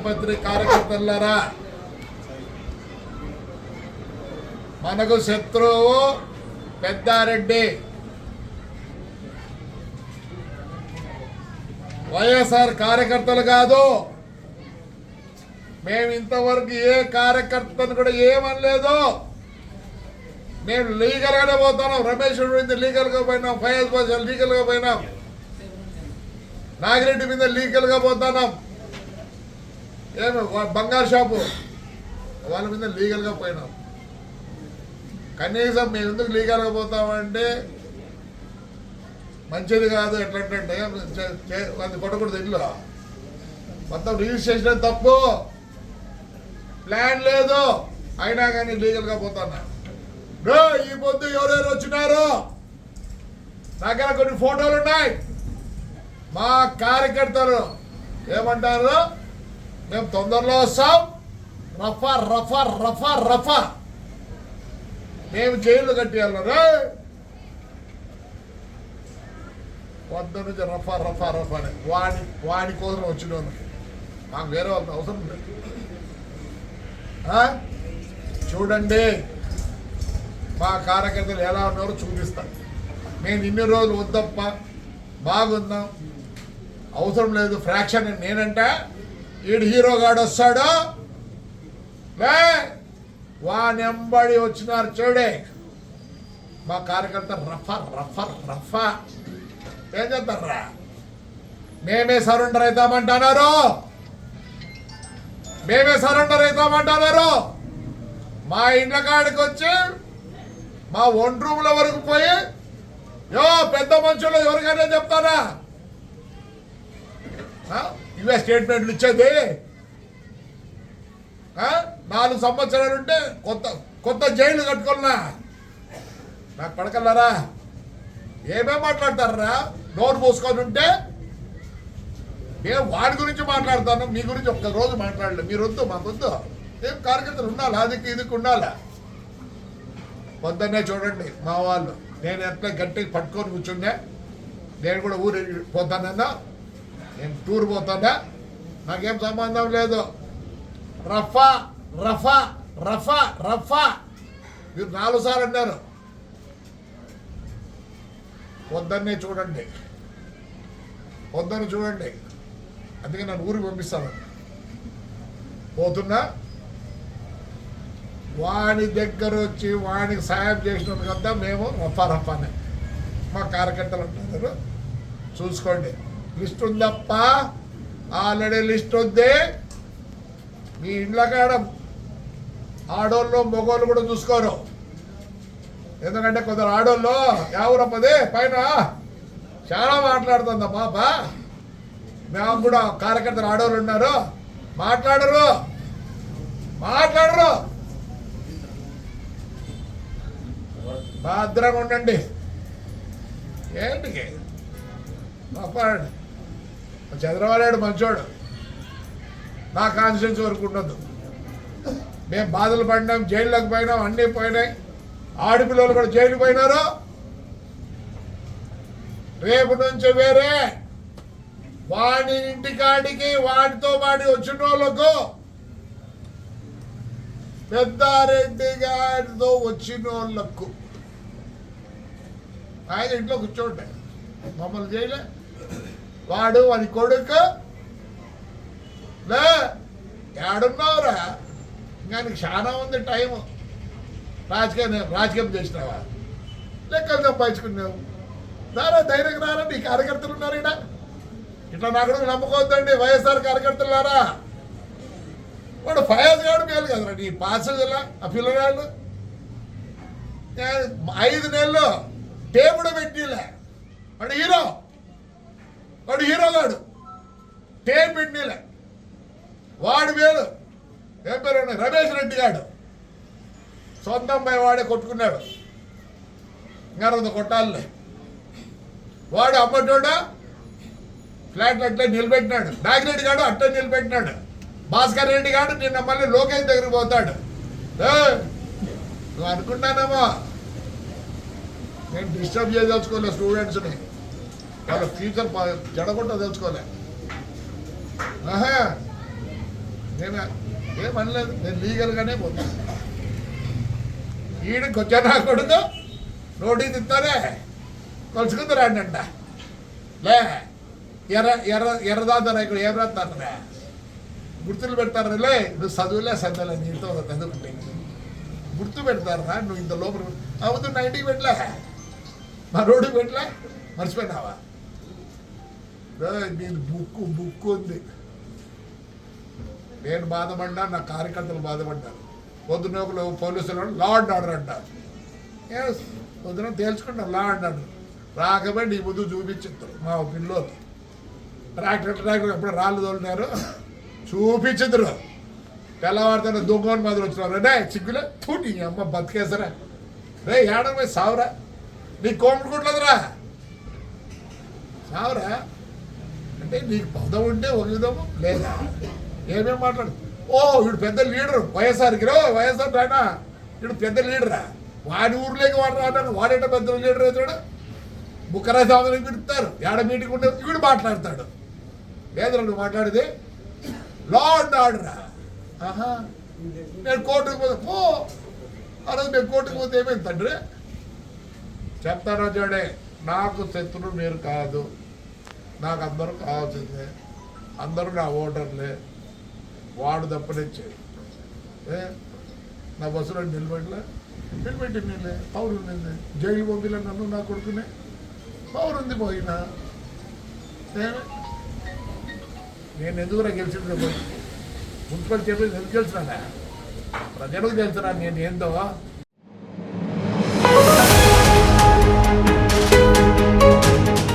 తాడిపత్రి కార్యకర్తలారా, మనకు శత్రువు పెద్దారెడ్డి. వైఎస్ఆర్ కార్యకర్తలు కాదు. మేము ఇంతవరకు ఏ కార్యకర్తను కూడా ఏమనలేదు. మేము లీగల్గానే పోతున్నాం. రమేష్ మీద లీగల్గా పోయినాం, ఫయాజ్ బాషా లీగల్గా పోయినాం, నాగిరెడ్డి మీద లీగల్గా పోతున్నాం, ఏమి బంగారు షాపు వాళ్ళ మీద లీగల్గా పోయినాం. కనీసం మేము ఎందుకు లీగల్గా పోతామంటే మంచిది కాదు. ఎట్లంటే అది కొట్టకూడదు. ఇంట్లో మొత్తం రిజిస్ట్రేషన్ తప్పు, ప్లాన్ లేదు, అయినా కానీ లీగల్గా పోతున్నా. ఈ పొద్దు ఎవరెవరు వచ్చినారు దగ్గర కొన్ని ఫోటోలు ఉన్నాయి. మా కార్యకర్తలు ఏమంటారు, మేము తొందరలో వస్తాం, రఫా రఫా రఫా రఫా, మేము జైలు కట్టేయాలన్నారు. వద్ద నుంచి రఫా రఫా రఫా అని వాడి కోసం వచ్చిన మాకు వేరే వాళ్ళకి అవసరం లేదు. చూడండి మా కార్యకర్తలు ఎలా ఉన్నారో చూపిస్తాను. నేను ఇన్ని రోజులు వద్దప్ప, బాగుందాం, అవసరం లేదు ఫ్రాక్షన్. నేనంటే ఈడు హీరోగాడు వస్తాడు, వానెంబడి వచ్చినారు చూడే మా కార్యకర్త రఫా రఫా రఫా. ఏం చేస్తారా, మేమే సరెండర్ అవుతామంటున్నారు, మేమే సరెండర్ అవుతామంటున్నారు. మా ఇండ్ల కాడికి వచ్చి మా వన్ రూమ్ల వరకు పోయి పెద్ద మనుషులు ఎవరికైనా చెప్తారా ఇవే స్టేట్మెంట్లు ఇచ్చేది. 4 సంవత్సరాలు ఉంటే కొత్త జైలు కట్టుకున్నా నాకు పడకల్లారా. ఏమేం మాట్లాడతారా, నోరు పోసుకొని ఉంటే. నేను వాడి గురించి మాట్లాడతాను, మీ గురించి ఒక్క రోజు మాట్లాడలేదు. మీరు వద్దు, మాకొద్దు. ఏం కార్యకర్తలు ఉండాలి, అదికి ఇదికి ఉండాలా. పొద్దున్నే చూడండి మా వాళ్ళు, నేను ఎట్లా గట్టిగా పట్టుకొని కూర్చుండే. నేను కూడా ఊరు పోతానన్నా, నేను టూర్ పోతానా, నాకేం సంబంధం లేదు. రఫా రఫా రఫా రఫా మీరు 4 సార్లు అన్నారు. పొద్దున్నే చూడండి, పొద్దున్న చూడండి. అందుకే నన్ను ఊరికి పంపిస్తాను. పోతున్నా, వాడి దగ్గర వచ్చి వాడికి సాయం చేసిన కదా మేము రఫా రఫానే. మా కార్యకర్తలు అంటున్నారు, చూసుకోండి. లిస్ట్ ఉందప్ప, ఆల్రెడీ లిస్ట్ ఉంది. మీ ఇండ్ల కాడ ఆడోళ్ళు మగోళ్ళు కూడా చూసుకోరు. ఎందుకంటే కొందరు ఆడోళ్ళు ఎవరప్పదే పైన చాలా మాట్లాడుతుందా పాప. మేము కూడా కార్యకర్తలు ఆడోళ్ళు ఉన్నారు, మాట్లాడరు. భద్రంగా ఉండండి. ఏంటికి మాట్లాడండి. చంద్రబాబు మంచోడు, నా కాన్స్టిట్యూన్సీ వరకు ఉండదు. మేము బాధలు పడినాం, జైల్లోకి పోయినాం, అన్నీ పోయినాయి. ఆడపిల్లలు కూడా జైలు పోయినారు. రేపు నుంచి వేరే వాడి ఇంటికాడికి వాడితో పాటు వచ్చిన వాళ్ళకు, పెద్దారెడ్డి గారితో వచ్చిన వాళ్ళకు ఆయన ఇంట్లో కూర్చోండి. మమ్మల్ని చేయలే. వాడు వాడి కొడుకు లే ఏడున్నావురా, ఇంకా నీకు చాలా ఉంది టైము. రాజకీయం చేసినావా, లెక్కలు సంపాదించుకున్నావు. రారా, ధైర్యంగా రారా. నీ కార్యకర్తలు ఉన్నారు ఇక్కడ. ఇట్లా నాకు నమ్ముకోవద్దండి వైఎస్ఆర్ కార్యకర్తలారా. వాడు ఫయాజ్ గారు మేలు కదరా నీ పాసలా. ఆ పిల్లగాళ్ళు 5 నెలలు టేపుడు పెట్టిలే. వాడు హీరోగాడు, టేప్ పెట్టిలే. వాడు మేలు. ఏం పేరు రమేష్ రెడ్డి గాడు, సొంత అమ్మాయి వాడే కొట్టుకున్నాడు. ఇంకా కొట్టాలే. వాడు అమ్మటోడా ఫ్లాట్ అట్లా నిలబెట్టినాడు. నాగిరెడ్డి గాడు అట్లా నిలబెట్టినాడు. భాస్కర్ రెడ్డి గాడు నిన్న మళ్ళీ లోకేష్ దగ్గరికి పోతాడు. నువ్వు అనుకుంటానేమో నేను డిస్టర్బ్ చేయదలుచుకోలే స్టూడెంట్స్ని, వాళ్ళ ఫ్యూచర్ జడగొట్ట తెలుసుకోలే. ఏమనలేదు, నేను లీగల్గానే పోతాను. ఈడికి వచ్చా నా కొడుకు నోటీస్ ఇస్తారే కొలుసుకుంది రండి అంట. లే ఎర్రదాంతారా ఇక్కడ ఏం రాస్తారా, గుర్తులు పెడతారా? లే నువ్వు చదువులే సందలే నీతో చదువుకుంటే గుర్తు పెడతారా? నువ్వు ఇంత లోపల అవుతుంది నా ఇంటికి పెట్టలే, మా రోడ్డుకి పెట్టలే, మర్చిపోయినావా? నేను బుక్ ఉంది. నేను బాధపడ్డా, నా కార్యకర్తలు బాధపడ్డారు. పొద్దున ఒకరు పోలీసులు లా అండ్ ఆర్డర్ అంటారు. ఎస్ పొద్దున తేల్చుకుంటాం లా అండ్ ఆర్డర్. రాకపోయి నీ ముందు చూపించారు మా పిల్లలు ట్రాక్టర్ ఎప్పుడు రాళ్ళు తోలినారు చూపించదురు. తెల్లవారితోనే దొంగని మాదిరి వచ్చినారు. రే చిగ్గులే నీ అమ్మ బతికేసరా, రే ఏడవై సావురా, నీ కోమడుకుంటుందిరా సావురా అంటే నీకు పదం ఉంటే ఒక విధము లేదా? ఏమేమి మాట్లాడు? ఓ వీడు పెద్ద లీడరు వైఎస్ఆర్కి రా, వైఎస్ఆర్ ఆయన వీడు పెద్ద లీడరా, వాడి ఊర్లోకి వాడు రాను, వాడేట పెద్ద లీడర్ అవుతాడు. బుక్కరాజు ఆమెను పిలుస్తారు, ఏడ మీటింగ్ ఉంటే వీడు మాట్లాడతాడు. లేదురా నువ్వు మాట్లాడేది లా అండ్ ఆర్డరా. ఆహా నేను కోర్టుకు పోతే పో, ఆ రోజు నేను కోర్టుకు పోతే ఏమైంది తండ్రి? చెప్తాను చూడే, నాకు శత్రువు మీరు కాదు, నాకు అందరూ కావాల్సిందే, అందరూ నా ఓటర్లే. వాడు తప్పనిచ్చే నా బస్సులో నిలబెట్టి నేనే పౌరు నింది జైలు పంపిలే నన్ను, నా కొడుకునే పౌరుంది పోయినా నేను ఎందుకురా గెలిచింది? మున్సిపల్ చెప్పేసి ఎందుకు గెలిచినా? ప్రజలకు తెలుసురా నేను ఏందో.